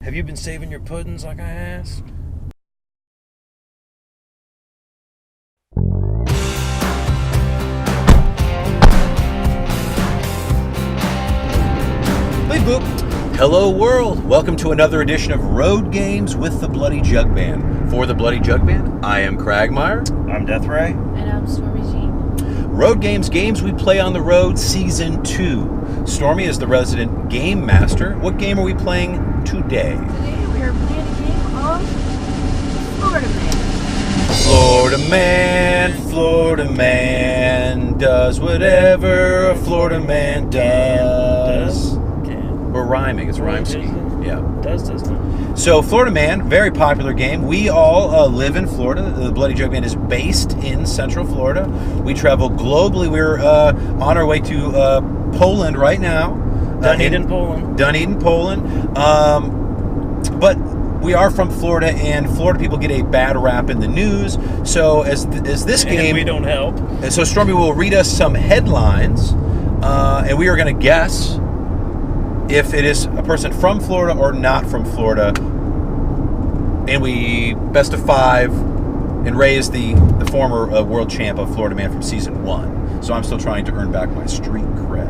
Have you been saving your puddings like I asked? Hey boop! Hello world! Welcome to another edition of Road Games with the Bloody Jug Band. For the Bloody Jug Band, I am Cragmire. I'm DeathRay. And I'm Stormy Jean. Road Games, games we play on the road, Season 2. Stormy is the resident game master. What game are we playing today? Today we are playing a game of Florida Man. Florida Man does whatever a Florida man does. We're rhyming. It's a rhyme scheme. Yeah. Does not. So, Florida Man, very popular game. We all live in Florida. The Bloody Jug Band is based in Central Florida. We travel globally. We're on our way to Poland right now. Dunedin, Poland. But we are from Florida, and Florida people get a bad rap in the news. So, as this game... And we don't help. And so, Stormy will read us some headlines, and we are going to guess if it is a person from Florida or not from Florida. And we best of 5, and Ray is the former world champ of Florida Man from Season 1. So I'm still trying to earn back my street cred.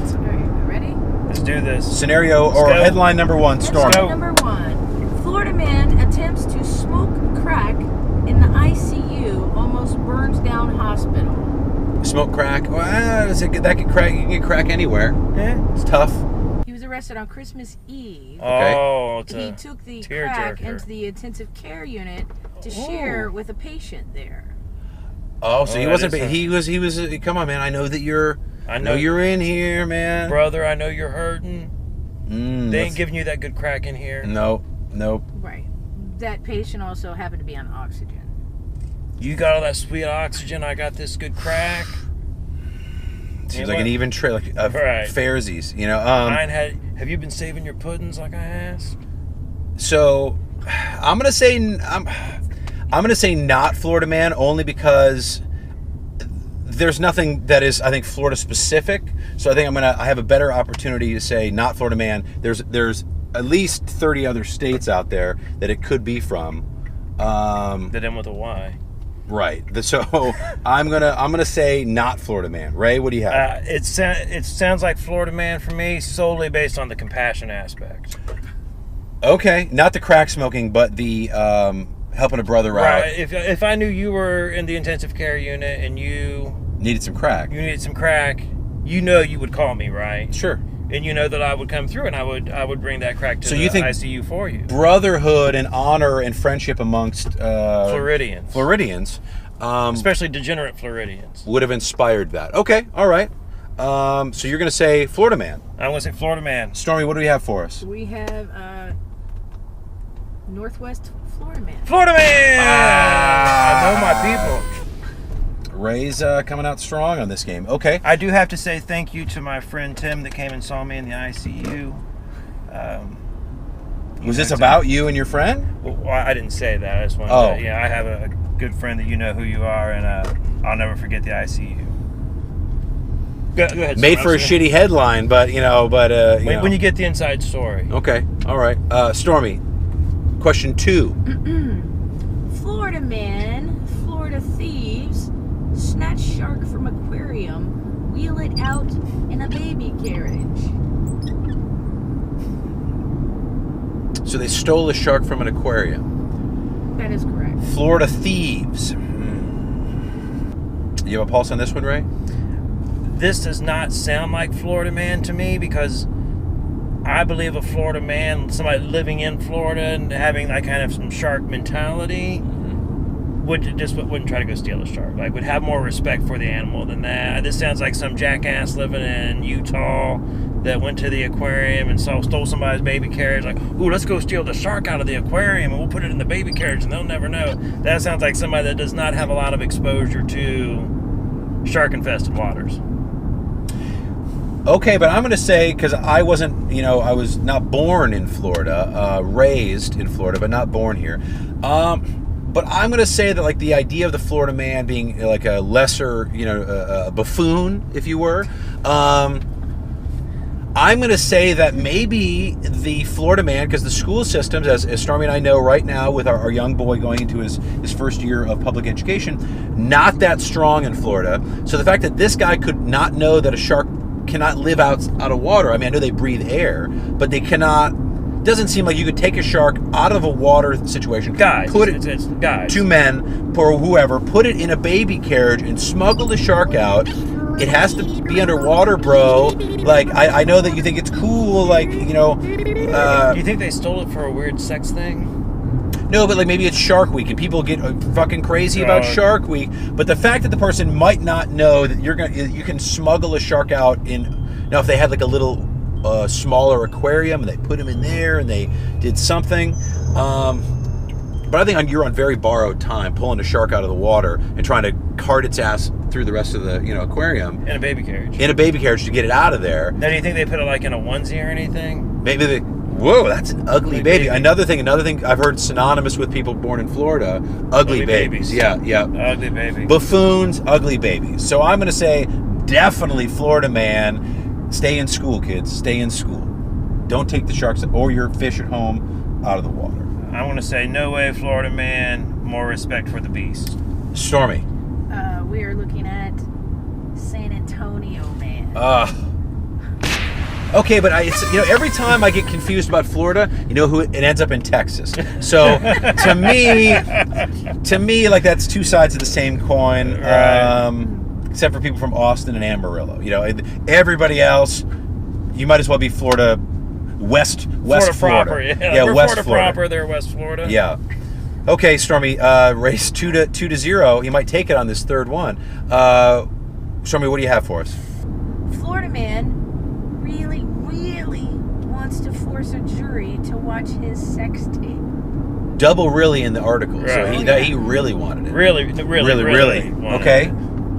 So, are you ready? Let's do this. Scenario or headline number 1, Stormy. Headline number 1. Florida Man attempts to smoke crack in the ICU, almost burns down hospital. Smoke crack. Well, that could crack. You can get crack anywhere. Yeah. It's tough. He was arrested on Christmas Eve. Oh, He took the crack into the intensive care unit to share with a patient there. Oh, so he wasn't. He was. Come on, man. I know that you're. I know you're in here, man. Brother, I know you're hurting. They ain't giving you that good crack in here. Nope. Right. That patient also happened to be on oxygen. You got all that sweet oxygen. I got this good crack. Seems like an even trade, like Fairsies, you know. Have you been saving your puddings like I asked? So, I'm gonna say not Florida Man, only because there's nothing that is, I think, Florida specific. So I think I have a better opportunity to say not Florida Man. There's at least 30 other states out there that it could be from. That end with a Y. Right. So I'm gonna say not Florida Man. Ray, what do you have? It sounds like Florida Man for me, solely based on the compassion aspect. Okay, not the crack smoking, but the helping a brother out. Right. If I knew you were in the intensive care unit and you needed some crack, you know you would call me, right? Sure. And you know that I would come through and I would bring that crack to the ICU for you. Brotherhood and honor and friendship amongst Floridians, especially degenerate Floridians, would have inspired that. Okay, all right. So you're going to say Florida Man. I'm going to say Florida Man. Stormy, what do we have for us? We have Northwest Florida Man. Florida Man! I know my people. Ray's coming out strong on this game. Okay. I do have to say thank you to my friend Tim that came and saw me in the ICU. Was this about you and your friend? Well, I didn't say that. I just wanted to, I have a good friend that you know who you are, and I'll never forget the ICU. Go ahead. Made for a shitty headline, but when you get the inside story. Okay. All right. Stormy, question 2. Florida Man, Florida thieves snatch shark from aquarium, wheel it out in a baby carriage. So they stole a shark from an aquarium. That is correct. Florida thieves. You have a pulse on this one, Ray? This does not sound like Florida Man to me, because I believe a Florida man, somebody living in Florida and having that kind of some shark mentality, wouldn't try to go steal a shark. Like, would have more respect for the animal than that. This sounds like some jackass living in Utah that went to the aquarium and stole somebody's baby carriage. Like, ooh, let's go steal the shark out of the aquarium and we'll put it in the baby carriage and they'll never know. That sounds like somebody that does not have a lot of exposure to shark-infested waters. Okay, but I'm going to say, because I wasn't, I was not born in Florida, raised in Florida, but not born here. But I'm going to say that, like, the idea of the Florida man being like a lesser, a buffoon, if you were, I'm going to say that maybe the Florida man, because the school systems, as Stormy and I know right now with our young boy going into his first year of public education, not that strong in Florida. So the fact that this guy could not know that a shark cannot live out of water. I mean, I know they breathe air, but they cannot. Doesn't seem like you could take a shark out of a water situation, guys, put it, it's guys, 2 men or whoever, put it in a baby carriage and smuggle the shark out. It has to be underwater, bro. Like, I know that you think it's cool, like, you know. Do you think they stole it for a weird sex thing? No, but like maybe it's Shark Week and people get fucking crazy about Shark Week. But the fact that the person might not know that you can smuggle a shark out in. Now, if they had like a little smaller aquarium and they put him in there and they did something. But I think you're on very borrowed time pulling a shark out of the water and trying to cart its ass through the rest of the aquarium In a baby carriage. in a baby carriage to get it out of there. Now, do you think they put it like in a onesie or anything? Maybe they. Whoa, that's an ugly baby. Another thing I've heard synonymous with people born in Florida, ugly babies. Yeah. Ugly baby. Buffoons, ugly babies. So I'm going to say definitely Florida man. Stay in school, kids. Stay in school. Don't take the sharks or your fish at home out of the water. I want to say no way, Florida man. More respect for the beast. Stormy. We are looking at San Antonio, man. Okay, but every time I get confused about Florida, who it ends up in Texas. So to me, like that's two sides of the same coin. Right. Except for people from Austin and Amarillo. Everybody else, you might as well be Florida, West Florida. Proper, yeah. We're West Florida proper. They're West Florida. Yeah. Okay, Stormy. Race 2-0. You might take it on this third one. Stormy, what do you have for us? Florida man really, really wants to force a jury to watch his sex tape. Double really in the article. Right. So he really wanted it. Really. Okay.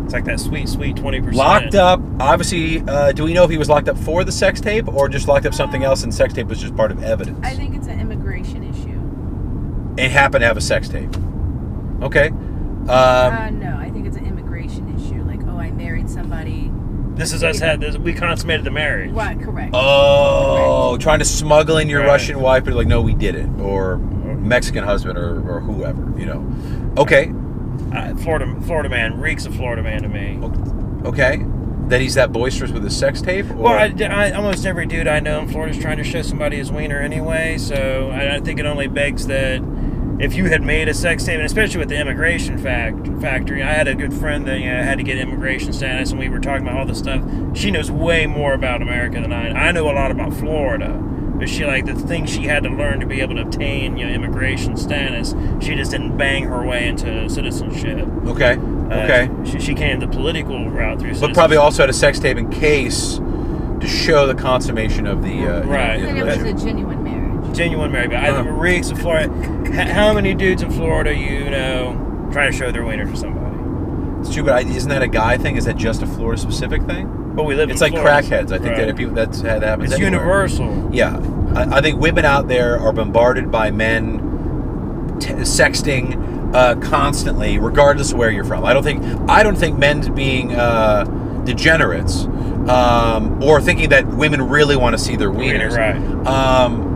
It's like that sweet 20%. Locked up. Obviously, do we know if he was locked up for the sex tape or just locked up something else and sex tape was just part of evidence? I think it's an immigration issue. And happened to have a sex tape. Okay. No, I think it's an immigration issue. Like, I married somebody. This is us we consummated the marriage. Right, correct. Oh, correct. Trying to smuggle in your Right. Russian wife, but like, no, we did it. Or Mexican husband or whoever, Okay. Florida man reeks of Florida man to me. Okay. That he's that boisterous with his sex tape? Or? Well, I almost every dude I know in Florida's trying to show somebody his wiener anyway, so I think it only begs that if you had made a sex tape, and especially with the immigration factory, I had a good friend that had to get immigration status, and we were talking about all this stuff. She knows way more about America than I know a lot about Florida, but the things she had to learn to be able to obtain immigration status, she just didn't bang her way into citizenship. Okay. Okay. She came the political route through citizenship. But probably also had a sex tape in case to show the consummation of the Right. And it was a genuine marriage. Genuine marriage, but I reeks of Florida. How many dudes in Florida trying to show their wiener to somebody? It's true, but isn't that a guy thing? Is that just a Florida specific thing? But we live. It's in like Florida. crackheads. I think that happens. It's anywhere. universal. Yeah, I think women out there are bombarded by men sexting constantly, regardless of where you're from. I don't think men being degenerates or thinking that women really want to see their wieners. Right.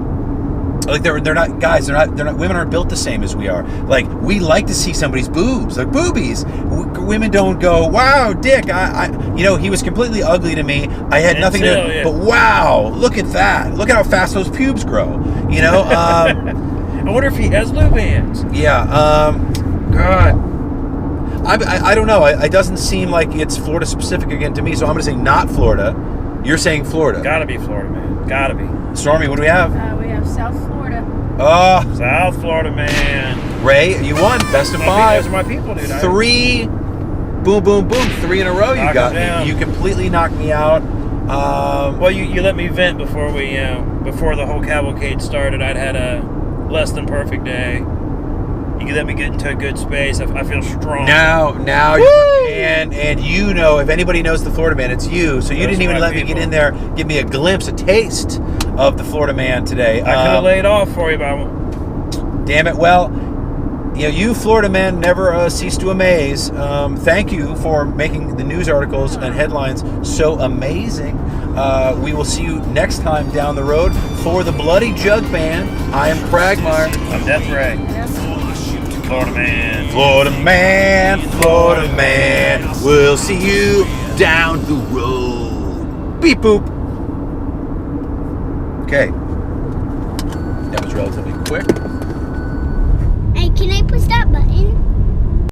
Like they're not guys. They're not. Women aren't built the same as we are. Like we like to see somebody's boobs, like boobies. Women don't go, wow, dick. He was completely ugly to me. I had nothing to. But wow, look at that. Look at how fast those pubes grow. I wonder if he has lube hands. Yeah. God. I don't know. It doesn't seem like it's Florida specific again to me. So I'm going to say not Florida. You're saying Florida. Gotta be Florida, man. Gotta be. Stormy, what do we have? We have South Florida. South Florida, man. Ray, you won. Best of 5. Those are my people, dude. 3. Boom, boom, boom. 3 in a row. You got me. You completely knocked me out. Well, you let me vent before before the whole cavalcade started. I'd had a less than perfect day. You let me get into a good space. I feel strong. Now, and if anybody knows the Florida man, it's you. So you didn't even let me get in there, give me a glimpse, a taste of the Florida man today. I could have laid off for you, but damn it. Well, you Florida men never cease to amaze. Thank you for making the news articles and headlines so amazing. We will see you next time down the road for the Bloody Jug Band. I am Cragmire. I'm DeathRay. Florida man. Florida man, Florida man. We'll see you down the road. Beep boop. Okay. That was relatively quick. Hey, can I push that button?